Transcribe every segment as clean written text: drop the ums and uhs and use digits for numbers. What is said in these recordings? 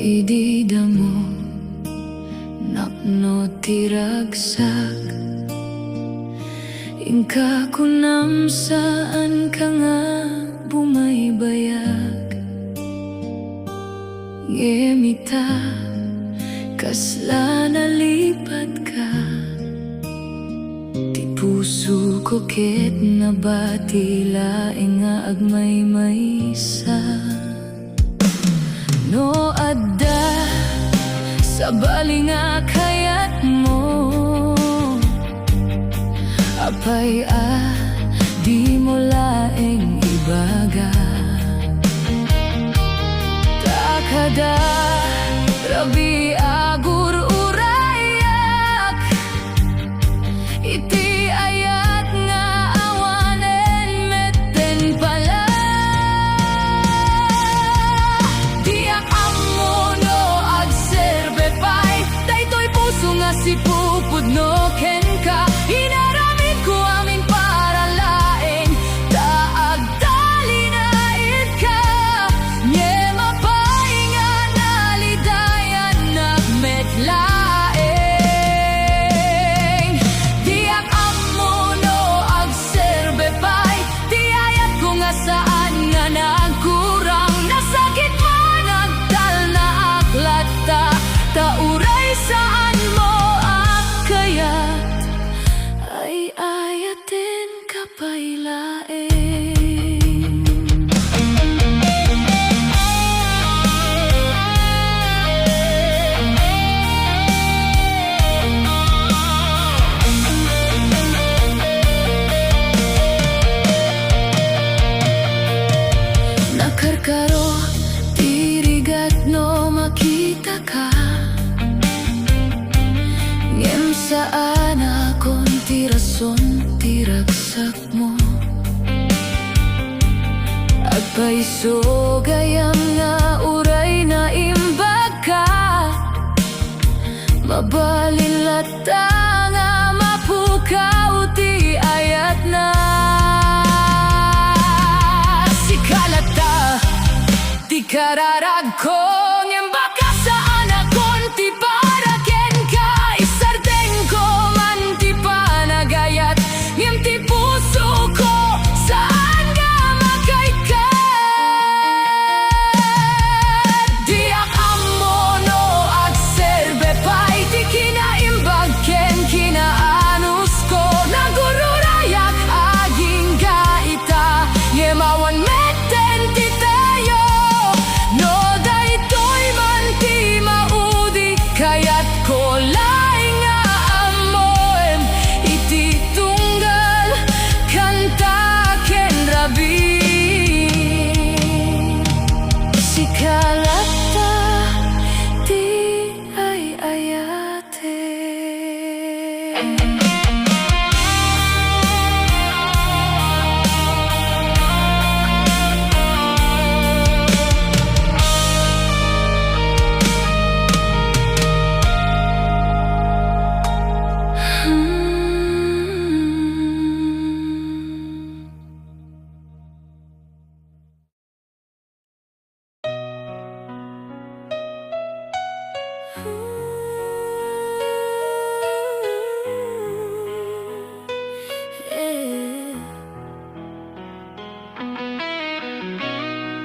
Idida mo napno tiragsak Ingka kunam saan ka nga bumaybayag Ngemita kasla nalipat ka Ti puso ko ket nabatila nga agmay maysa No adda sa bali nga kayat mo Apay di mo laeng ibaga Takada rabi agur urayak Iti ayat nga awanen metten pala Si pupud no ken ka Inaramid ko aming para laeng Daag dali na it ka Nye mapay nga nalidayan nagmetlaeng Diak amo no agserbe pay Di ayat ko nga saan nga nagkurang Nasakit man agdal na aklata Tauray saan mo ay ayatin kapailaeng Nakarkaro tirigat no makita ka Ngem saan akong tirason tiragsak mo Agpaiso gayam nga uray na imbag ka Mabalilata nga mapukaw ti ayat na Sikalata ti kararag ko Ngem baka saan akong ti para ken ka Isardeng ko man ti panagayat Ngem ti puso ko saan nga makaikat Diak amo no agserbe pay Ti kinaimbag ken kinaanus ko Nagururayak aging gaita Ngem awan metten ti tayo No daytoy man ti maudi Kayat ko laing nga amoem Iti tunggal kanta ken rabi Sikalata ti ay ayate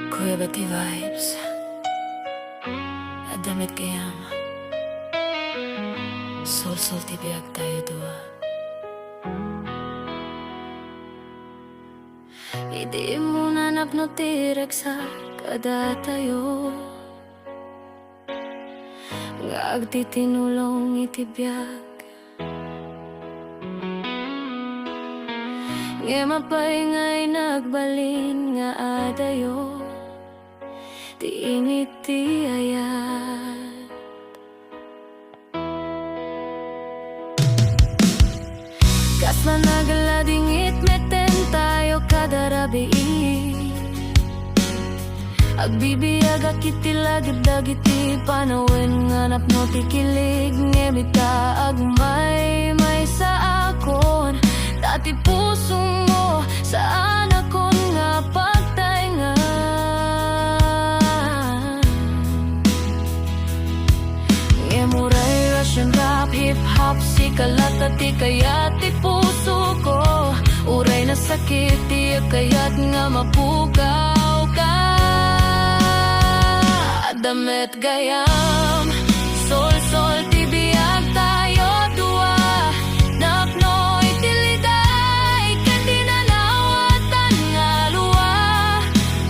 Kuya Betty Vibes At damit kayam Sol-sol ti biyag tayo dua Idi mo nanap no tirag sa kada tayo Nga agtitinulong iti biyag Nga mapay nga'y nagbalin nga adayo ti initi ayat. Kas managaladingit meten tayo kada rabi. Agbibiyag akiti lagid dagiti panawin nganap no tikilig ngemita agmay sa akon dati puso mo saan akon nga pagtaingan ngemuray Russian rap hip hop si kalata ti kayat ti puso ko uray na sakit ti kayat nga mapukaw ka damit gayam sol ti biyag tayo dua napno itiliday kandi nanawatan nga luwa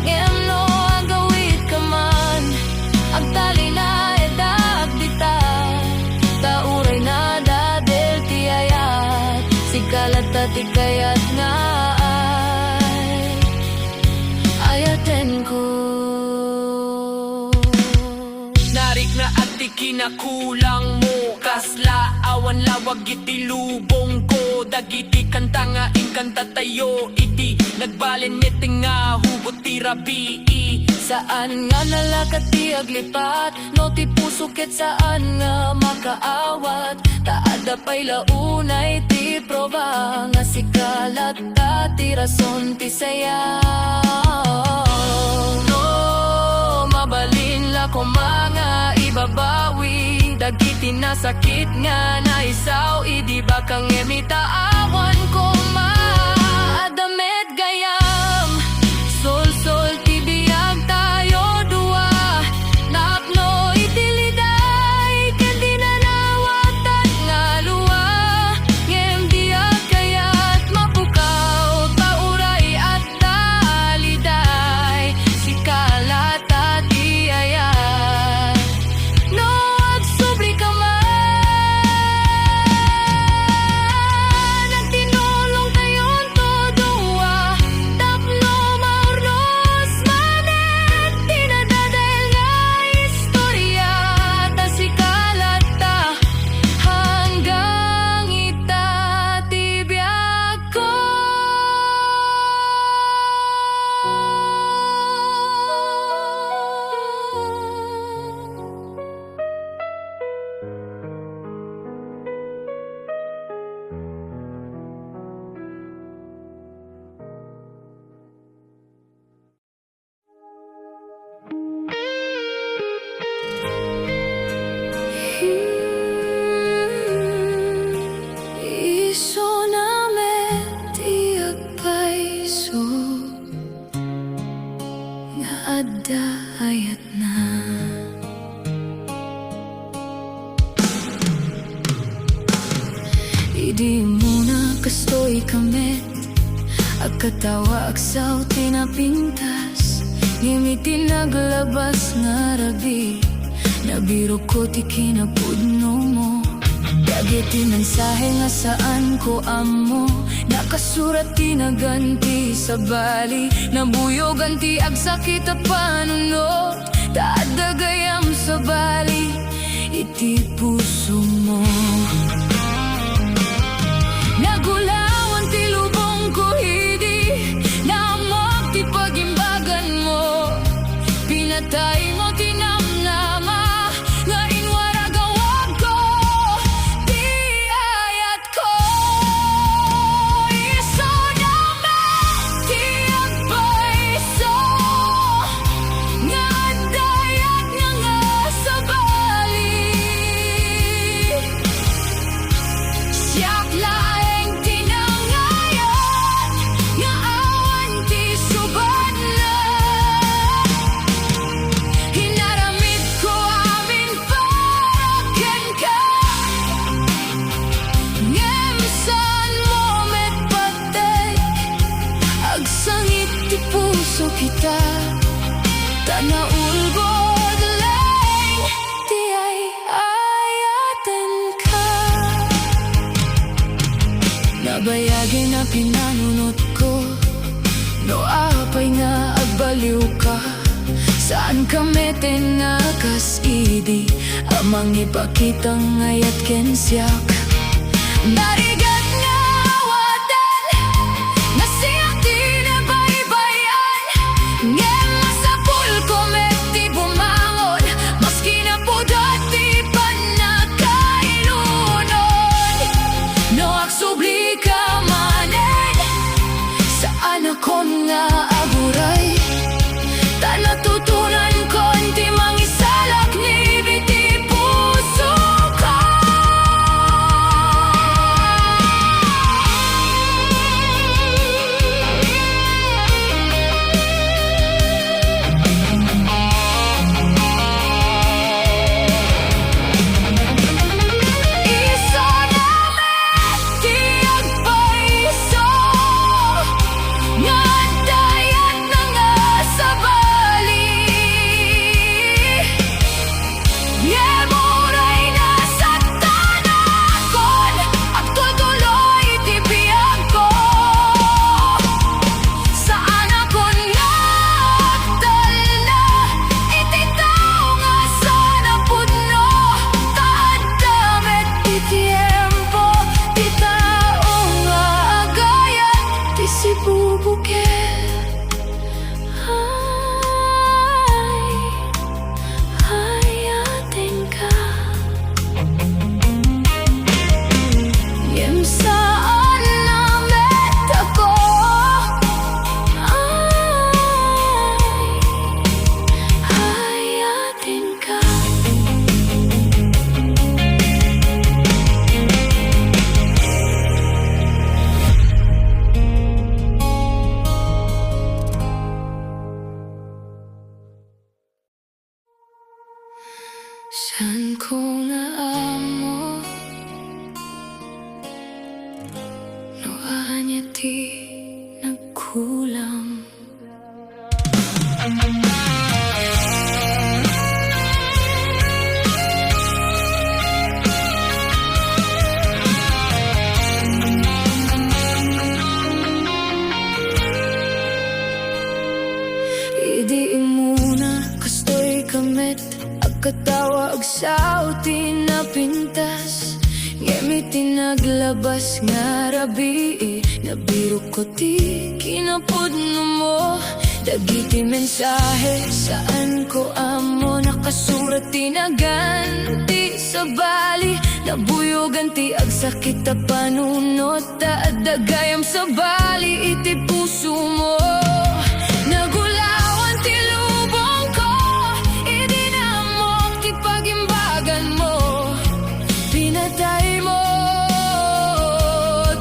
ngem no agawid ka man agtali na edag dita tauray na dadel ti ayat sikalata ti kayat nga ayaten ko kinakulang mo kasla awan lawag iti lubong ko dagiti kanta nga inkanta tayo iti nagbalen iti nga hugot ti rabi saan nga nalakat ti aglipat no ti puso ket saan nga makaawat taada pay launay ti proba nga sikalat ta ti rason ti sayaw no mabalin la ko mga ibabawi dagiti na sakit nga naisaw idi ba kang emita awan ko maadamet gayam sol ti biyag tayo dua napno itiliday kandi nanawatan nga luwa ngem biyag kayat mapukaw tauray at taliday sikalata ti ayat no agsubri ka man ang tinulong tayon todowa tapno maurnos manet tinadadal nga istorya ta sikalata hanggang itatibiyag ko iso namin ti agpaiso nga adda ayat na idi muna kastoy kamet agkatawa agsaw tinapintas ngimiti naglabas nga rabi nabiro ko ti kinapudno mo dagiti mensahe nga saan ko amo nakasurat ti naganti sa bali nabuyogan ti agsakit at panunot taadagayam sa bali iti puso mo nagulawan ti lubong ko hidi naamok ti pagimbagan mo pinatay mo tinamnama nga inwaragawag ko ti ayat ko iso naman ti agpaiso nga dayat nga sa bali siyak laeng tinangayan nga awan ti subad na Saan kami tinakas idi amang ipakitang ngayat kensyak. Narigat nga awatan nasiyak di na baybayan. Ngem masapul ko meti bumangon maski na pudot di pa nakailunon. No aksubli ka manen saan ako nga aburay. Ta natutunan ko di mangisalak ni biti puso ko. Iso namin di agpaiso nga dayat na nga sa bali. Yemuray na sa tanakon at tutuloy tibiyag ko. Saan ako nagtal na ititaw nga sana puno. Taad damit ti tiempo ti tao nga agayan ti si bubukel. Hayatin ka. Ngem saan namet ako. Hayatin ka. Saan ko nga amo no anya ti nagkulang. Idiin muna kastoy kamet agkatawag sa uti na pintas. Ngemi naglabas nga rabi nabiro ko ti kinapudno mo. Dagiti mensahe saan ko amo nakasurat tinaganti sa bali. Nabuyogan ti agsakit ta panunot ta dagayam sa bali iti puso mo. Nagulawan ti lubong ko idinamok ti pagimbagan mo. Pinatay mo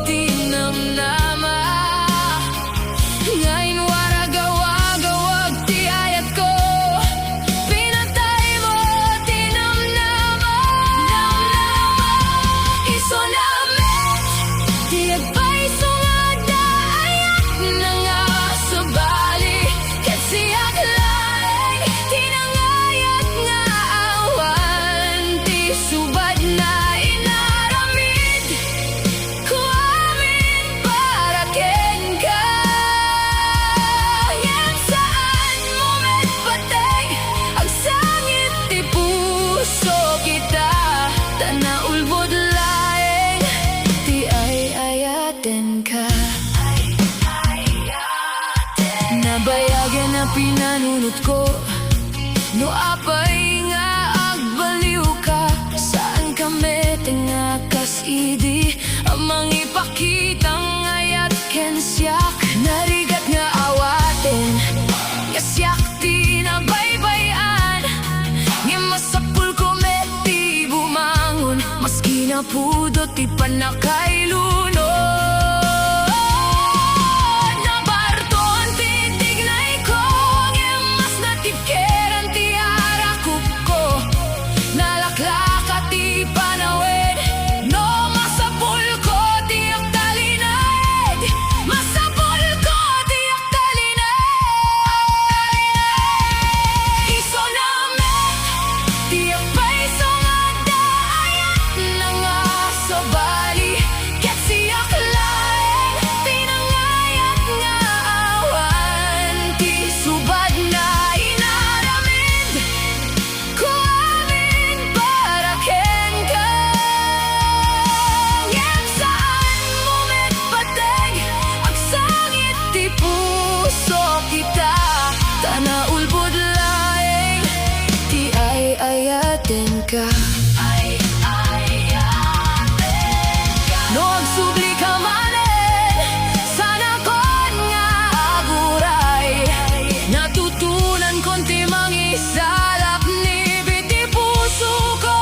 tinamnama ngayon waragawagawag ti ayat ko. Pinatay mo tinamnama iso namin ti agpaiso nga daayat na nga sa bali. Kasi aglaing tinangayat nga awan ti subad na inaramid ko amin para ken ka. Yan saan mo met patay ang sangit ti puso kita. Tanaulbod laeng ti ayaten ka. Nabayagan na pinanunot ko no apay nga agbaliw ka. Saan kami tingakas idi amang ipakitang ayat kensyak. Narigat nga awaten nga siyak ti na baybayan. Nga masapul ko meti bumangon maski na pudot ti panakailunon. Nabarton titignay ko ngem mas natipkeran ti arakuk ko. Nalaklaka ti panawid no masapul ko ti aktalinay. Masapul ko ti aktalinay. Iso namin ti agpaiso nga daayat na nga sa bali. Kasi ka. No agsubli ka manen, sana kon nga aguray. Natutunan konti mangisalap ni biti puso ko.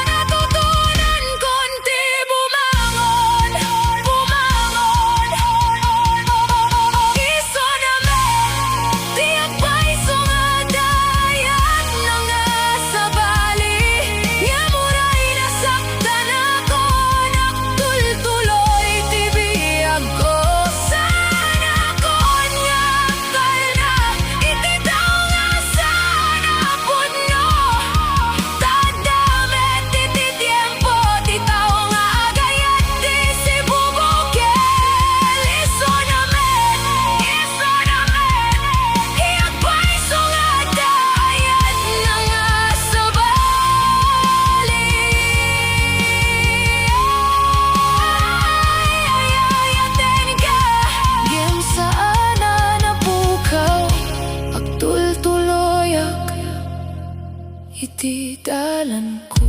Natutunan konti bumangon, bumangon. Iso naman, tiyak pa'y sungadayat na nga sa bali. Nga muray nasaktan ako, nagtultuloy tibiyag ko. Sana kon nga kalna, ititaw nga sana punno. Tadamet iti tiempo, titaw nga agayat di si bubukel. Iso naman, hiyag pa'y sungadayat na nga sa bali. Ayayayaten ka, gem saan na napukaw, agtultuloyak, iti dalan ko.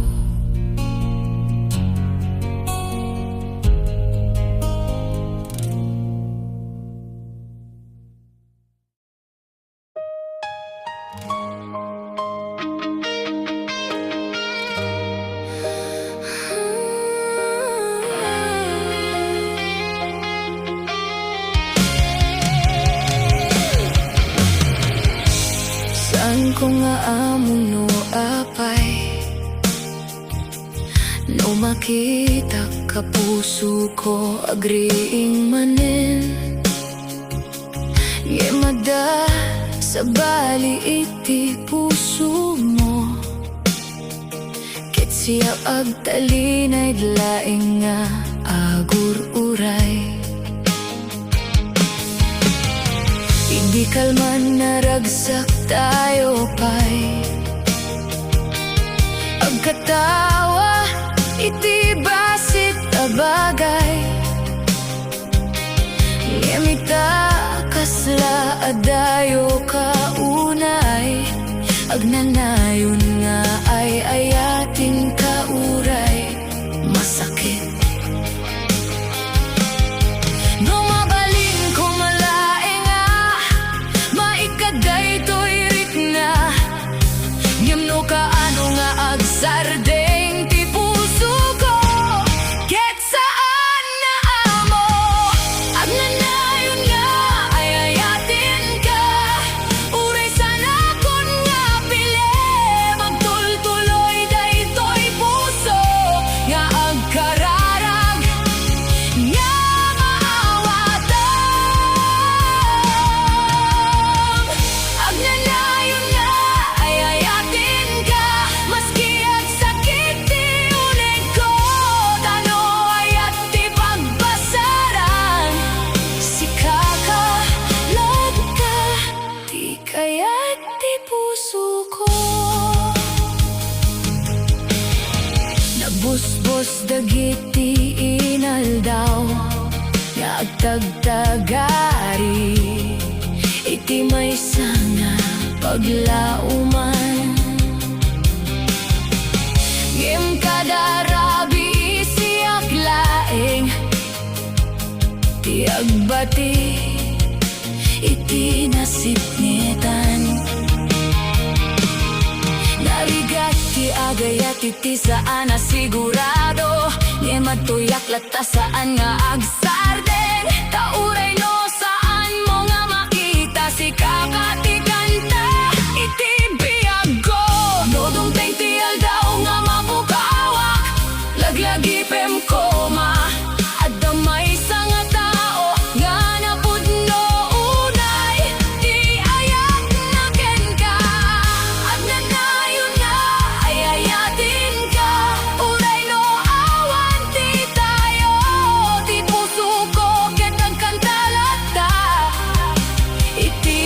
Saan ko nga among no apay, no makita ka puso ko agriing manen. Yemada sa bali iti puso mo, ket siya agtalinay dlaing nga agur-uray. Di kalman naragsak tayo pa'y agkatawa, iti basit abagay. Yemita kasla adayo kaunay, agnanayon nga ay ayatin ka uray. Masakit no mabalin ko malaing nga, maikaday to'y ritna. Ngem no kaano nga agsardeng ti puso ko, ket saan na amo, agnanayon nga ayayatin ka. Uray sana kon nga pili, magtultuloy daytoy puso nga agkararag, nga maawatan. Agnanayon nga ayayatin ka, maski agsakit ti unig ko. Tano ayat ti pagbasaran, si kakalag ka, di kaya't ti puso ko. Nabusbos dagiti inaldaw, nga agtagtagari, iti maysa nga paglauman. Ngem kadarabi siyak laeng, ti agbati iti nasipnitan. Narigat ti agayat iti saan na sigurado, di matuyak lata saan nga agsardeng. Tauray no saan mo nga makita si kakatikanta, iti biyag ko. No dumteng ti aldaw nga mapukawak, laglagi pem koma, at damay sa nga tao nga napudno unay. Di ayak na ken ka, agnanayon nga ayayatin ka. Uray no awan ti tayo, ti puso ko ket agkantalata, iti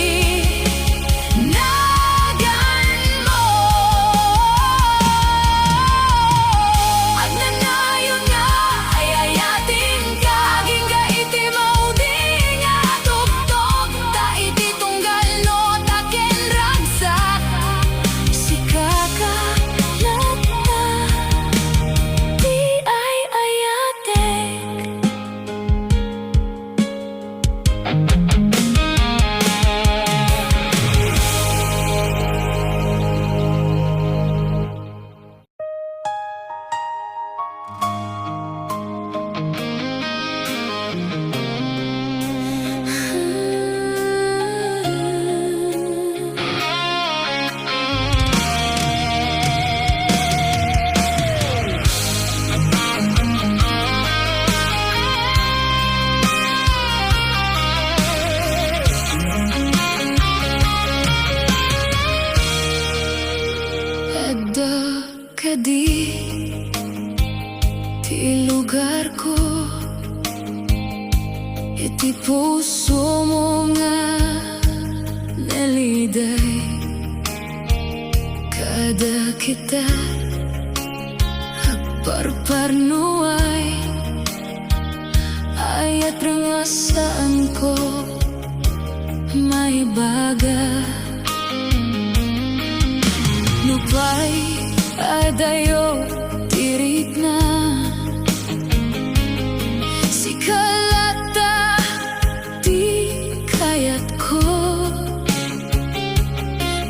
kadi ti lugar ko, iti puso mo nga naliday. Kada kita agparparnuay, ayat rangasaan ko may baga. Nupay adayo tirik na si kalata di kayat ko,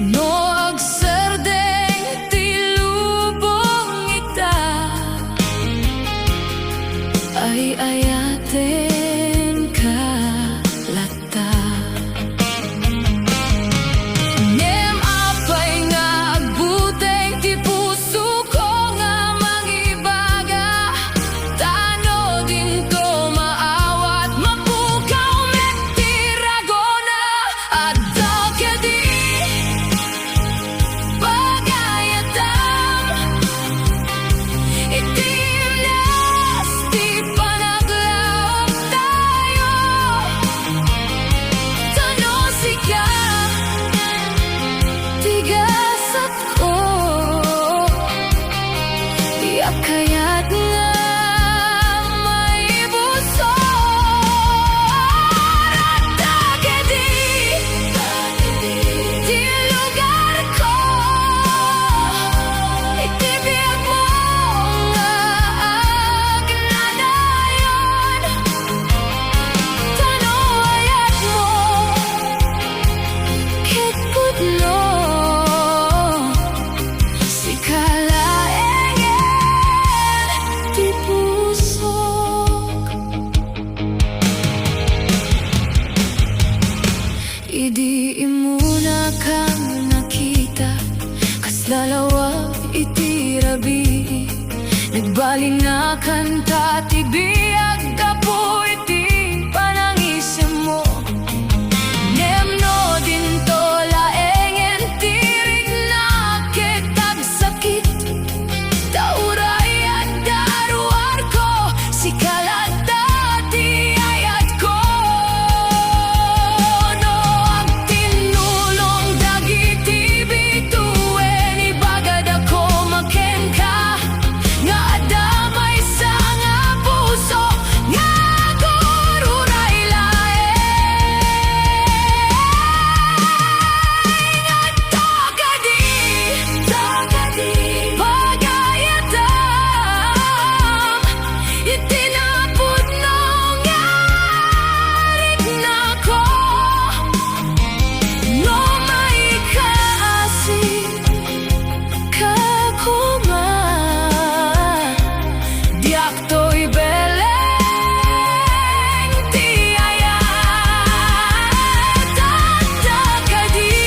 no agsardeng ti lubong ita ay ayaten ka lata. Nem apay nga agbuteng ti puso ko nga mangibaga, tano din to maawat mapukaw met ti ragona. Adda kadi pagayatam itim nas ti panaglaop tayo, tano sika tigasat ko, di akayat nga maibuso. Adda kadi ti lugar ko, itibiyag mo nga agnanayon, tano ayat mo ket pudno si kalaengen ti pusok. Idi imuna kang nakita, kas dalawa iti rabi, nagbalingakan ta ti biag kapo iti panangisem mo. Nemno din to laengen tirig na kitag sakit, tauray at daruar ko si kalata ti ayat ko. No agtinulong dagiti bituin ibagad ako maken ka, nga adamay sa nga puso nga gururay laeng. Adda kadi pagayatam itinapod no nga rik na ko, no maikaasi ka kuma, di akto'y beleng ti ayat. Adda kadi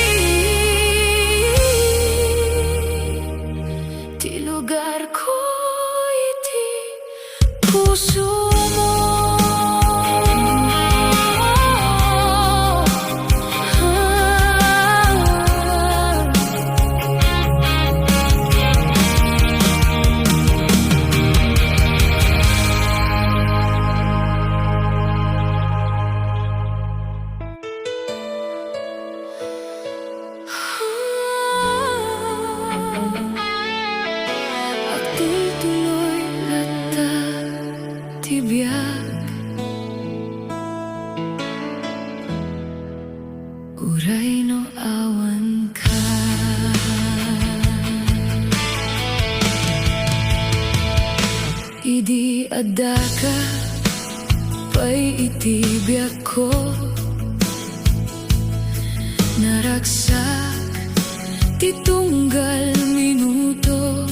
ti lugar ko, iti puso mo. Agtutuloy lata tibiyag, uray no awan ka. Idi adda ka pay itibiyag ko, naragsak ti tunggal minuto,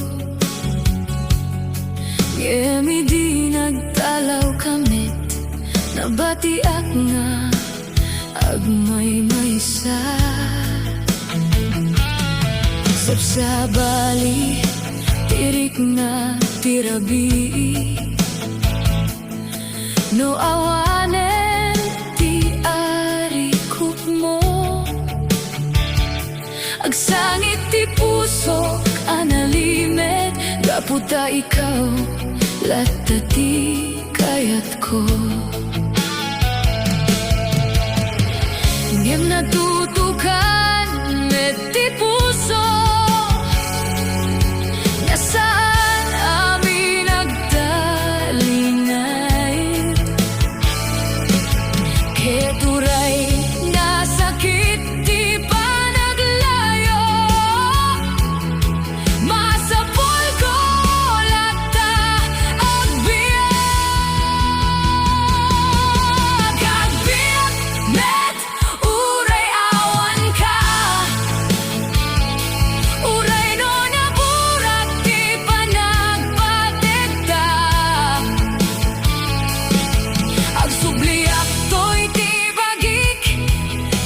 ngemi di nagtalaw kamit, nabatiak nga agmay-maysa. Sabsabali tirik na tirabi, no awanen ti arikup mo, agsangit ti puso analimet Kaputa ikaw, latati kayat ko. Ngem natutukan, meti puso, nasaan amin nagdalingay. Keturay nasakit, di pa naglayo. Masapol ko lata agbiyak. Agbiyak met uray awan ka. Uray no naburak, di pa nagpategta. Agsubliak to'y tibagik,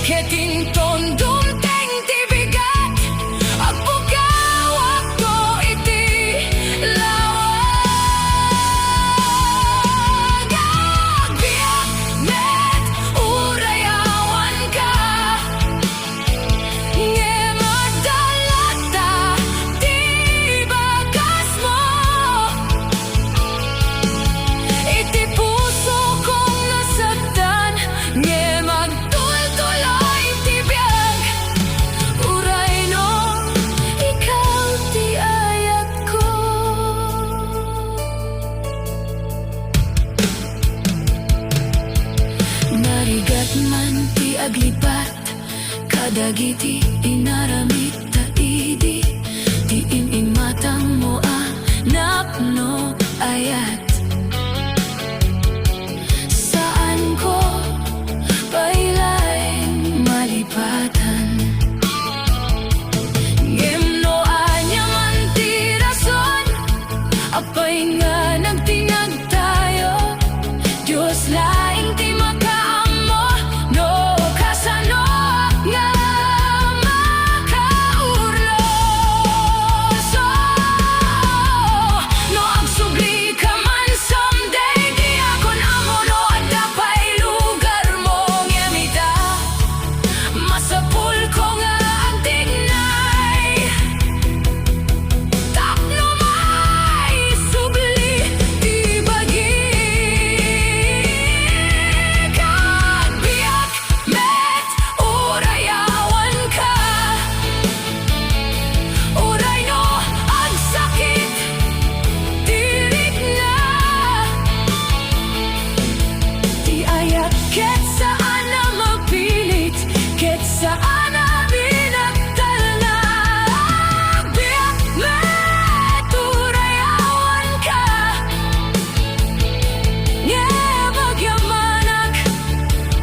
keting tondum teng tibigat. Agpugawak to iti lawag. Agbiyak met uray awan ka. Ngem adalata tibagas mo. Iti puso kong nasaktan, ngem magtultuloy tibiyag. Uray no, ikaw ti ayat ko. Narigat man ti aglipat, kadagiti inaramit ta idi. Ti matang mo napno ayat. Saan ko pailay malipatan? Ngem no anya man ti rason, apay nga nagtinag tayo. Diyos laing ti makaamo, no kasano nga makaurlos. No agsubli ka man someday, di akon amo no adda pa'y lugar mo. Ngemita masapul ko nga ang tignay. Tapno may subli di bagik. Agbiyak met urayawan ka. Uray no agsakit, tirik na. Di ayat ket saan na mapilit, ket saan na binagtal na. Agbiyak met urayawan ka. Ngem agyamanag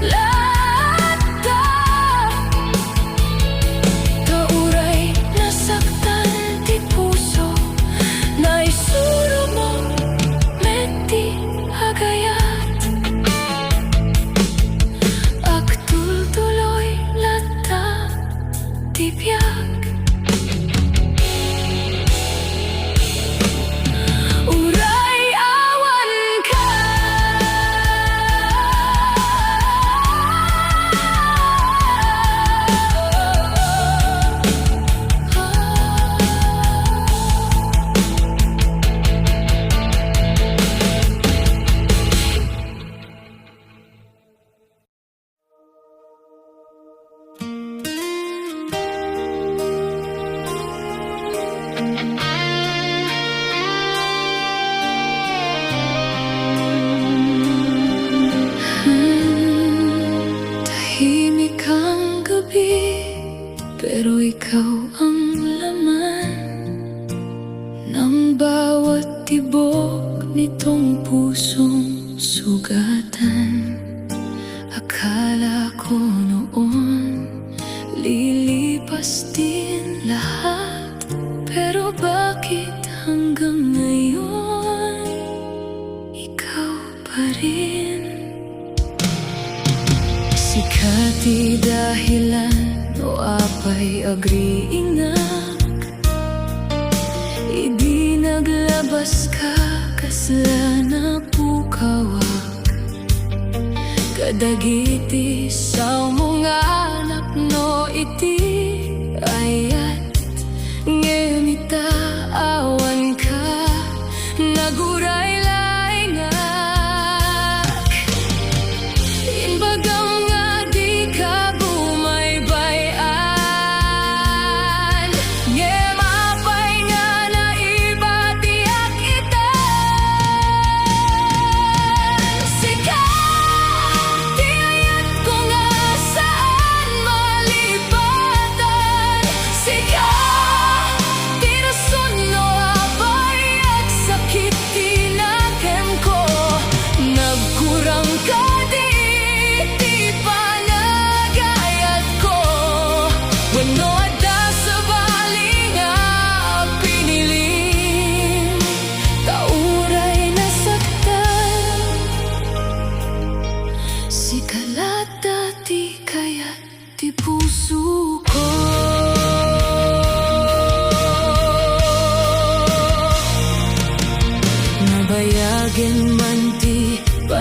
lata. Kauray nasaktan ti puso, naisuro mo meti agayat. Agtultuloy lata tibiyag. Uray awan ka. Tahimik ang gabi, pero ikaw ang laman ng bawat tibok nitong pusong sugatan. Akala ko noon lilipas din lahat, pero bakit hanggang ngayon ikaw pa rin? Sikati dahilan o apay agriingak, idi naglabas ka kasla na pukawak. Kadagiti sa mga anak no iti ayat, ngemita awan ka.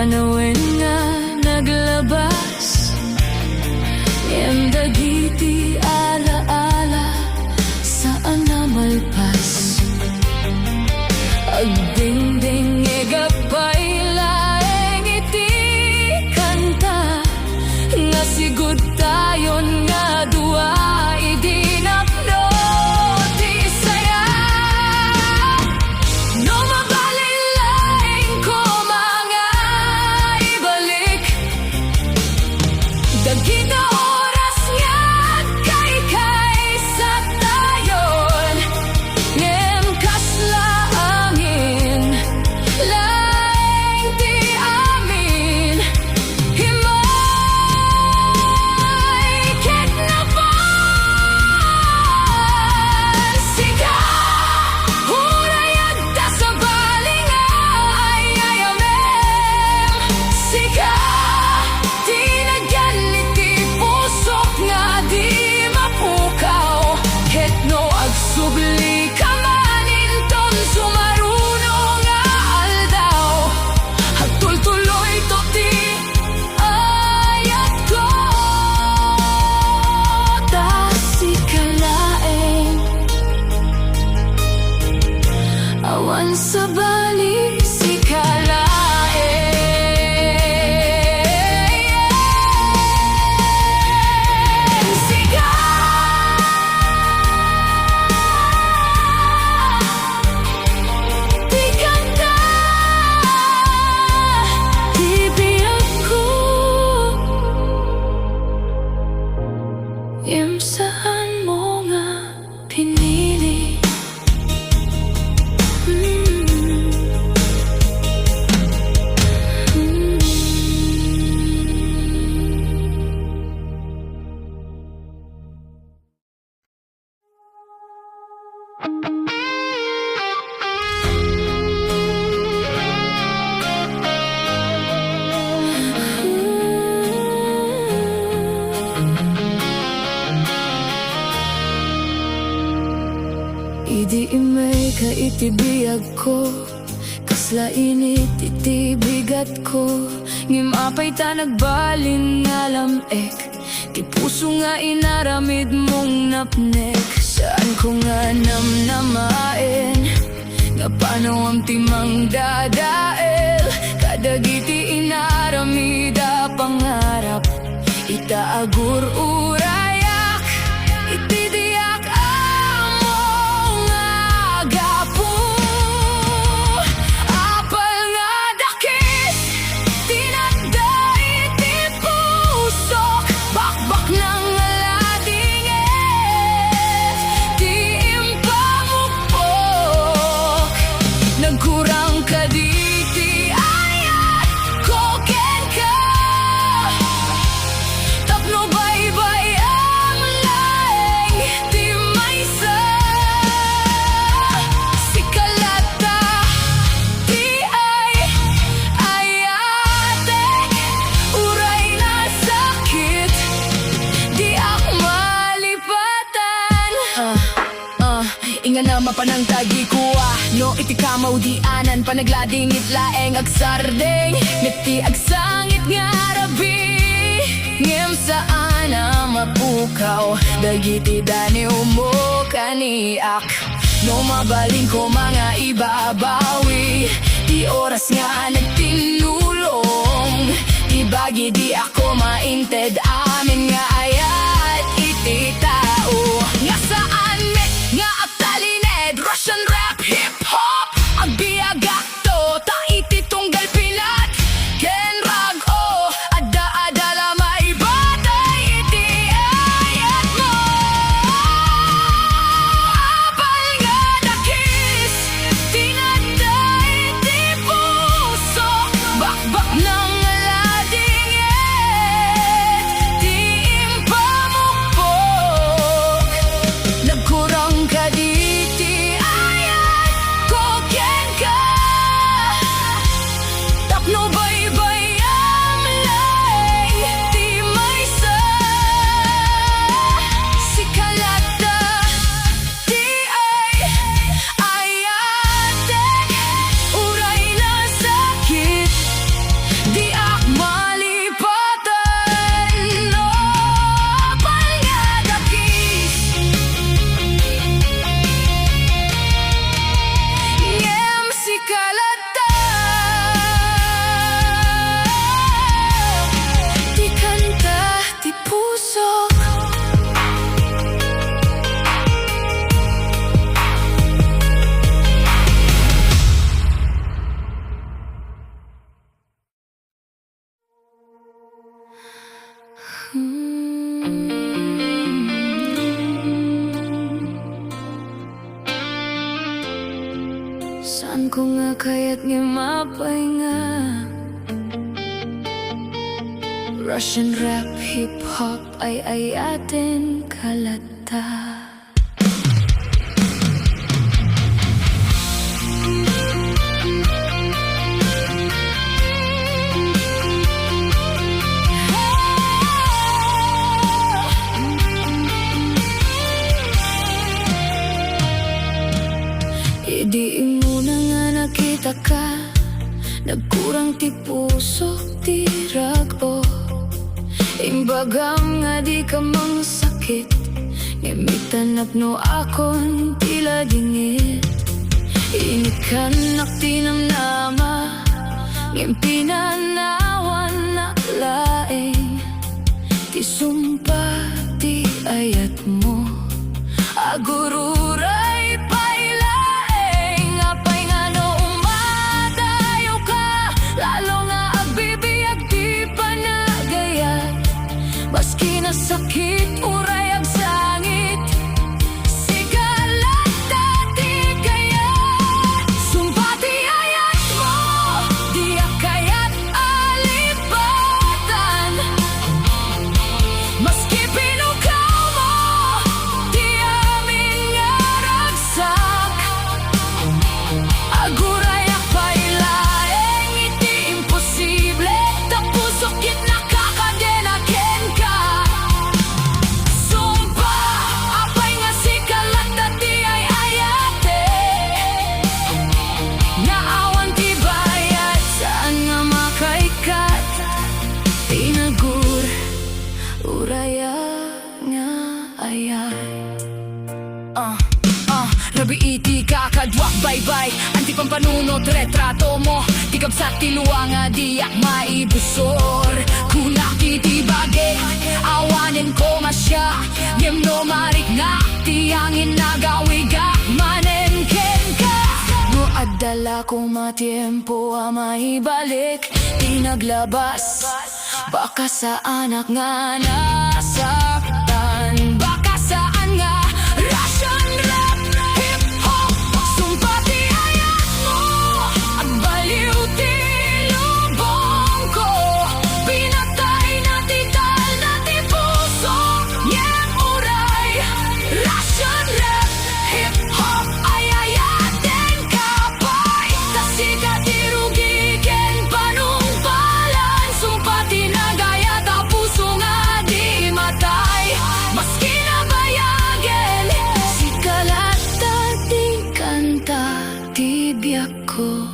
panawin nga naglabas, ngem dagiti ala-ala saan na malpas. Agdingding igapay laeng iti kanta, nga sigud tayon nga dua idinapno ti saya. No mabalin laeng ko mga ibalik, dagita oras nga kay sa tayon, ngem kaslaangin laeng ti amin. Himay ket napan sika, hurayag ta sa baling ay ayamem. Sika tinagyan iti pusok nga di mapukaw, ket no agsubli ka maninton sumaruno nga aldaw. Agtultuloy to ti ayat ko, ta sikalaeng awan sa bali sikalaeng. Sika di kanta di biyag ko, ngem saan mo nga pinili. Idi imay ka itibiyag ko, kasla init iti bigat ko, ngem apay ta nagbalin nga lamek, ti puso nga inaramid mong napnek. Saan ko nga namnamain, nga paano ang timang dadael, kadagiti inaramida pangarap, itaagur urayak, itidiyak among agapu. Apal nga dakis, tinanda iti pusok, bakbak ng aladinget, di impamupok. Nagkurang ka diti ayat ko ken ka, tapno baybay ang laeng ti maysa. Sikalata ti ay ayatek, uray na sakit di ak malipatan. Inga na mapanang tagi kuwa, no iti kamaw di anan panaglading itlaeng agsardeng, meti agsangit nga rabi, ngem saan na mapukaw, dagiti dani mo kaniak. No mabalin ko mga ibabawi, di oras nga nagtinulong, ibagi di ako mainted amin nga ayat iti tao. Nga saan me nga agtalined, Russian rap, hip-hop, agbiagak to, ta iti tunggal pilat, ken rag o, adda-adala may batay iti ayat mo. Apal nga dakis, tinanda iti pusok, bakbak ng aladinget, di impamupok. Saan ko nga kaya't nga mapahinga? Russian rap, hip-hop ay atin kalata. Di mo na nga nakita ka, nagkurang ti puso, ti rago. Imbagam nga di ka mang sakit, ngamitanap no akon tila dingit. Init ka naktinamnama, ngimpinanawan na laeng. Ti sumpa ti ayat mo, agururay pailaeng. Apay nga no umadayo ka, lalo nga agbibiyag di panagayat. Maski na sakit, uray ang sangit, sigalat dati kayat. Sumpati ayat mo, di kaya't alipatan. Maski pinukaw mo, di amin nga ragsak. Aguray ang pailaeng, iti imposible. Tapusok kit nakakadenaken ka. Sumpa, apay nga sikalat dati ay ayate. Naawan ti bayat, saan nga makaikat? Tinagur, uraya nga ayay. Rabi iti kakadwak bye-bye, anti pampanunod retrato mo. Di kabsat ti luwa nga diyak maibusor. Kunak iti bagay, awanin ko masya. Ngem no marik nga, tiyangin nagawiga. Manenken ka, no adala ko matiempo a maibalik. Di naglabas, baka sa anak nga nasaktan. Baka saan nga Russian rap, hip-hop, sumpati ayat mo. At baliw ti lubong ko, pinatay na ti tal na ti puso. Yang uray, Russian rap, hip-hop ay ayaten kapay. Tasika ti rugiken panungpalan, sumpati nagaya ta puso nga di matay. Maski na bayagen, sikalat dati kanta ti biyak ko.